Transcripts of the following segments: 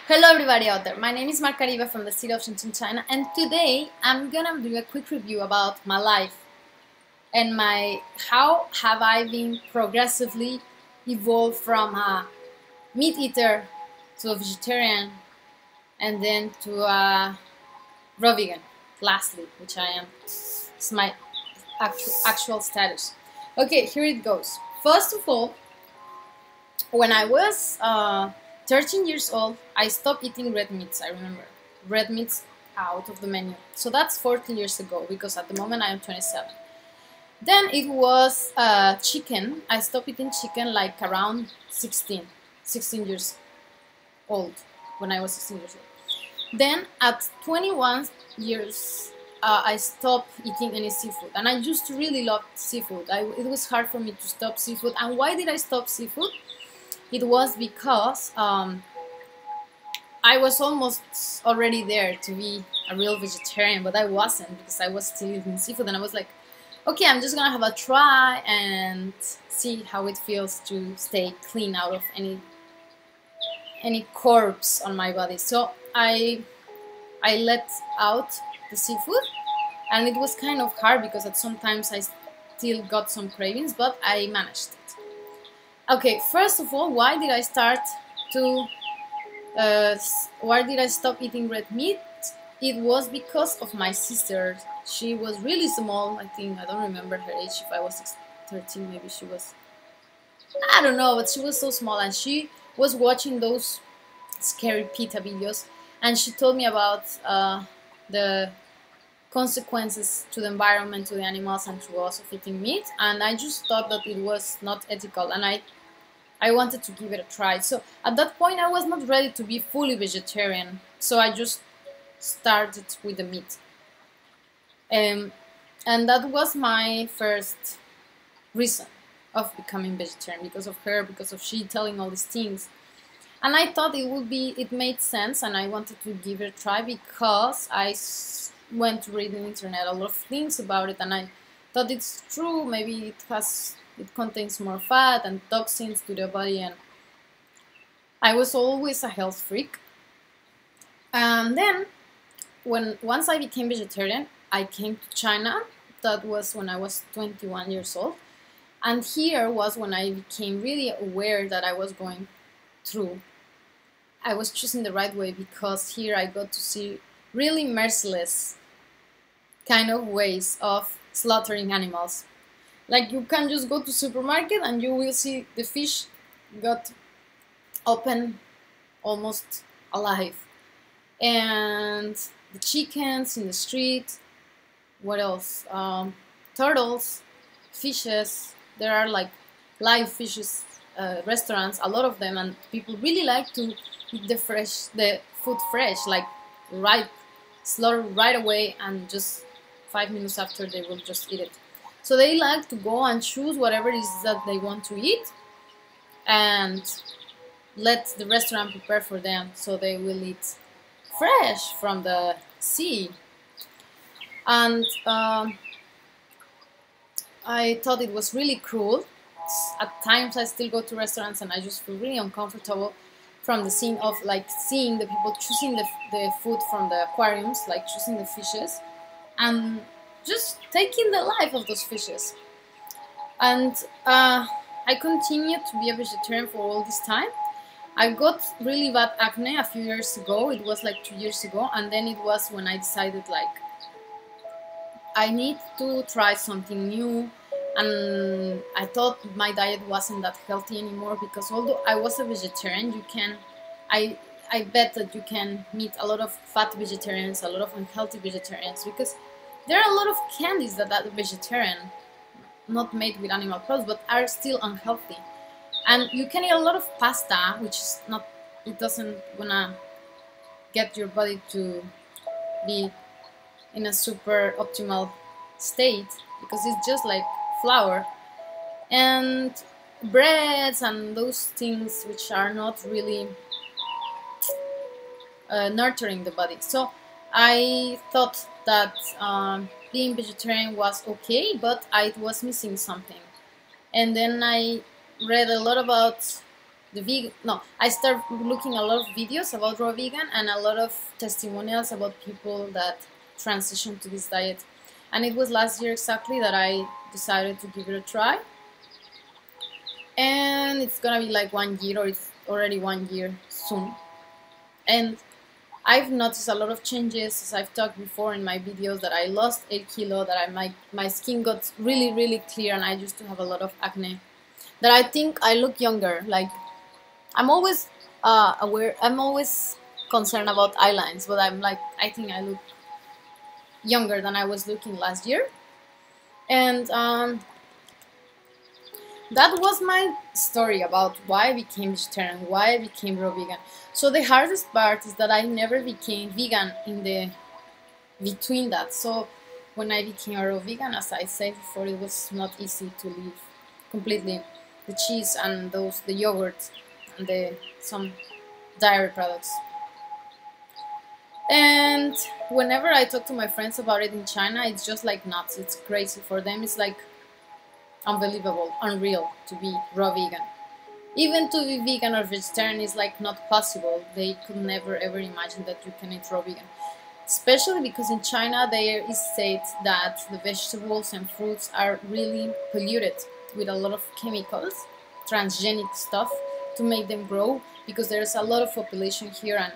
Hello everybody out there, my name is Marcariba from the city of Shenzhen, China, and today I'm gonna do a quick review about my life and how have I been progressively evolved from a meat eater to a vegetarian and then to a raw vegan, lastly, which I am. It's my actual status. Okay, here it goes. First of all, when I was 13 years old, I stopped eating red meats. I remember red meats out of the menu. So that's 14 years ago because at the moment I am 27. Then it was chicken. I stopped eating chicken like around 16 years old, when I was 16 years old. Then at 21 years, I stopped eating any seafood. And I used to really love seafood. It was hard for me to stop seafood. And why did I stop seafood? It was because I was almost already there to be a real vegetarian, but I wasn't because I was still eating seafood, and I was like, okay, I'm just gonna have a try and see how it feels to stay clean out of any corpse on my body. So I let out the seafood, and it was kind of hard because at sometimes I still got some cravings, but I managed it. Okay, first of all, why did I start to why did I stop eating red meat? It was because of my sister. She was really small. I think, I don't remember her age. If I was 13, maybe she was, I don't know, but she was so small, and she was watching those scary PETA videos, and she told me about the consequences to the environment, to the animals, and to us of eating meat, and I just thought that it was not ethical, and I wanted to give it a try. So at that point I was not ready to be fully vegetarian, so I just started with the meat. And that was my first reason of becoming vegetarian, because of her, because of she telling all these things. And I thought it made sense, and I wanted to give it a try because I went to read on the internet a lot of things about it, and I thought it's true. Maybe it contains more fat and toxins to the body, and I was always a health freak. And then once I became vegetarian, I came to China. That was when I was 21 years old, and here was when I became really aware that I was going through. I was choosing the right way, because here I got to see really merciless kind of ways of slaughtering animals. Like, you can just go to supermarket and you will see the fish got open almost alive, and the chickens in the street. What else? Turtles, fishes. There are like live fishes restaurants, a lot of them, and people really like to eat the food fresh, like right, slaughtered right away, and just 5 minutes after they will just eat it. So they like to go and choose whatever it is that they want to eat, and let the restaurant prepare for them, so they will eat fresh from the sea. And I thought it was really cruel. At times I still go to restaurants and I just feel really uncomfortable from the scene of like seeing the people choosing the food from the aquariums, like choosing the fishes, and just taking the life of those fishes. And I continued to be a vegetarian for all this time. I got really bad acne a few years ago. It was like 2 years ago, and then it was when I decided like I need to try something new. And I thought my diet wasn't that healthy anymore, because although I was a vegetarian, I bet that you can meet a lot of fat vegetarians, a lot of unhealthy vegetarians, because there are a lot of candies that are vegetarian, not made with animal products, but are still unhealthy. And you can eat a lot of pasta, which is not, it doesn't gonna get your body to be in a super optimal state, because it's just like flour and breads and those things which are not really nurturing the body. So I thought that being vegetarian was okay, but I was missing something. And then I read a lot about the vegan. No, I started looking a lot of videos about raw vegan and a lot of testimonials about people that transitioned to this diet. And it was last year exactly that I decided to give it a try. And it's gonna be like 1 year, or it's already 1 year soon. And I've noticed a lot of changes, as I've talked before in my videos, that I lost 8 kilo, that my skin got really clear, and I used to have a lot of acne. That I think I look younger. Like, I'm always aware, I'm always concerned about eye lines, but I'm like, I think I look younger than I was looking last year. And that was my story about why I became vegetarian, why I became raw vegan. So the hardest part is that I never became vegan in the between that. So when I became a raw vegan, as I said before, it was not easy to leave completely the cheese and the yogurt and some dairy products. And whenever I talk to my friends about it in China, it's just like nuts. It's crazy for them. It's like unbelievable, unreal to be raw vegan. Even to be vegan or vegetarian is like not possible. They could never ever imagine that you can eat raw vegan. Especially because in China there is said that the vegetables and fruits are really polluted with a lot of chemicals, transgenic stuff, to make them grow, because there's a lot of population here, and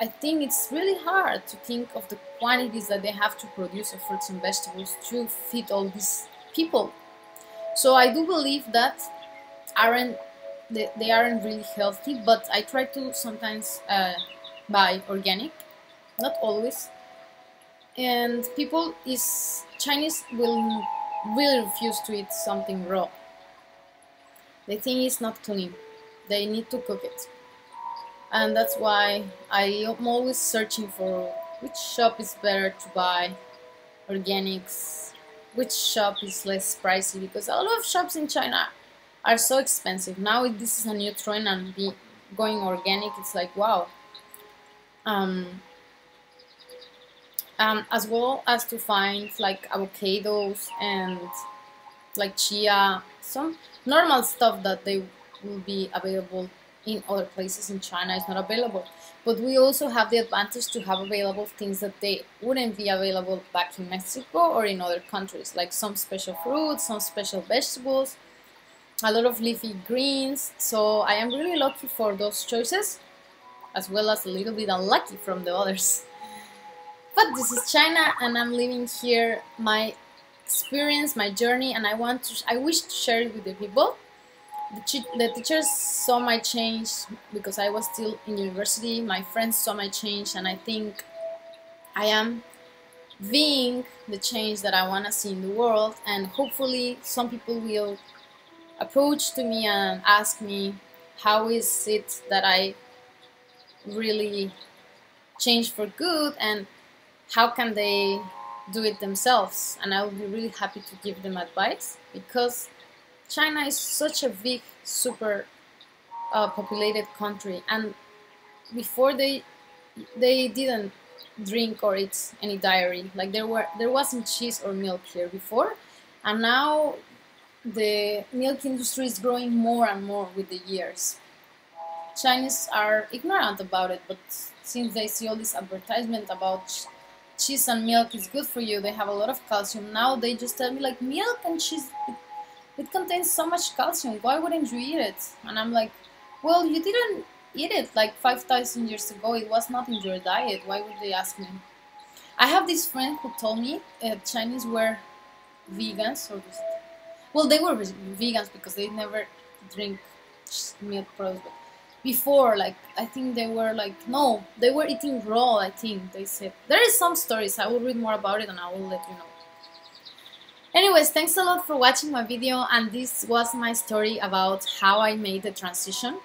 I think it's really hard to think of the quantities that they have to produce of fruits and vegetables to feed all these people. So I do believe that they aren't really healthy, but I try to sometimes buy organic, not always. And Chinese will really refuse to eat something raw. They think it's not clean. They need to cook it. And that's why I am always searching for which shop is better to buy organics, which shop is less pricey, because a lot of shops in China are so expensive. Now this is a new trend, and going organic, it's like wow. As well as to find like avocados and like chia, some normal stuff that they will be available in other places in China is not available. But we also have the advantage to have available things that they wouldn't be available back in Mexico or in other countries, like some special fruits, some special vegetables, a lot of leafy greens. So I am really lucky for those choices, as well as a little bit unlucky from the others. But this is China, and I'm living here my experience, my journey, and I wish to share it with the people. The teachers saw my change because I was still in university. My friends saw my change, and I think I am being the change that I want to see in the world. And hopefully some people will approach to me and ask me, how is it that I really changed for good, and how can they do it themselves? And I will be really happy to give them advice, because China is such a big, super populated country, and before they didn't drink or eat any dairy. Like there wasn't cheese or milk here before, and now the milk industry is growing more and more with the years. Chinese are ignorant about it, but since they see all this advertisement about cheese and milk is good for you, they have a lot of calcium, now they just tell me like, milk and cheese, it contains so much calcium, why wouldn't you eat it? And I'm like, well, you didn't eat it like 5,000 years ago, it was not in your diet, why would they ask me? I have this friend who told me Chinese were vegans, or just, well, they were vegans because they never drink milk products, but before, like, I think they were like, no, they were eating raw, I think they said. There is some stories, I will read more about it and I will let you know. Anyways, thanks a lot for watching my video, and this was my story about how I made the transition.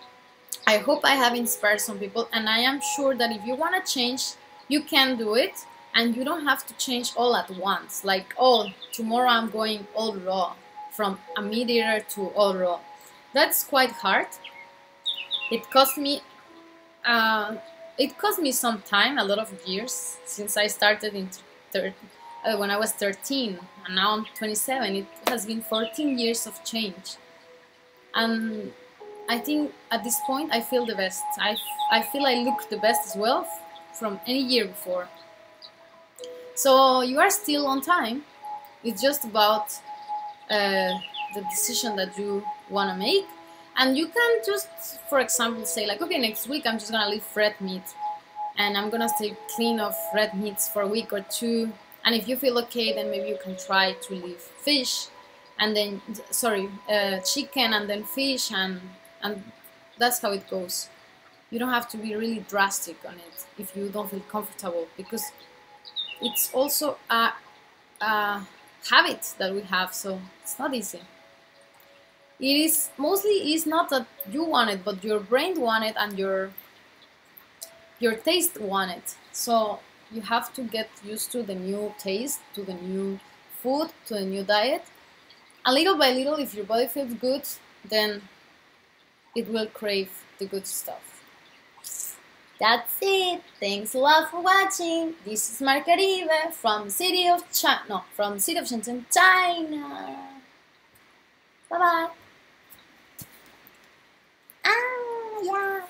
I hope I have inspired some people, and I am sure that if you want to change, you can do it, and you don't have to change all at once. Like, oh, tomorrow I'm going all raw, from a meat eater to all raw. That's quite hard. It cost me some time, a lot of years, since I started when I was 13, and now I'm 27. It has been 14 years of change, and I think at this point I feel the best. I feel I look the best as well from any year before. So you are still on time. It's just about the decision that you want to make. And you can just, for example, say like, okay, next week I'm just going to leave red meat. And I'm going to stay clean of red meats for a week or two. And if you feel okay, then maybe you can try to leave fish. And then, chicken and then fish. And that's how it goes. You don't have to be really drastic on it if you don't feel comfortable. Because it's also a habit that we have, so it's not easy. It is mostly is not that you want it, but your brain want it and your taste want it. So you have to get used to the new taste, to the new food, to the new diet. And little by little, if your body feels good, then it will crave the good stuff. That's it. Thanks a lot for watching. This is Marcaribe from the city of Shenzhen, China. Bye bye. Ah, yeah.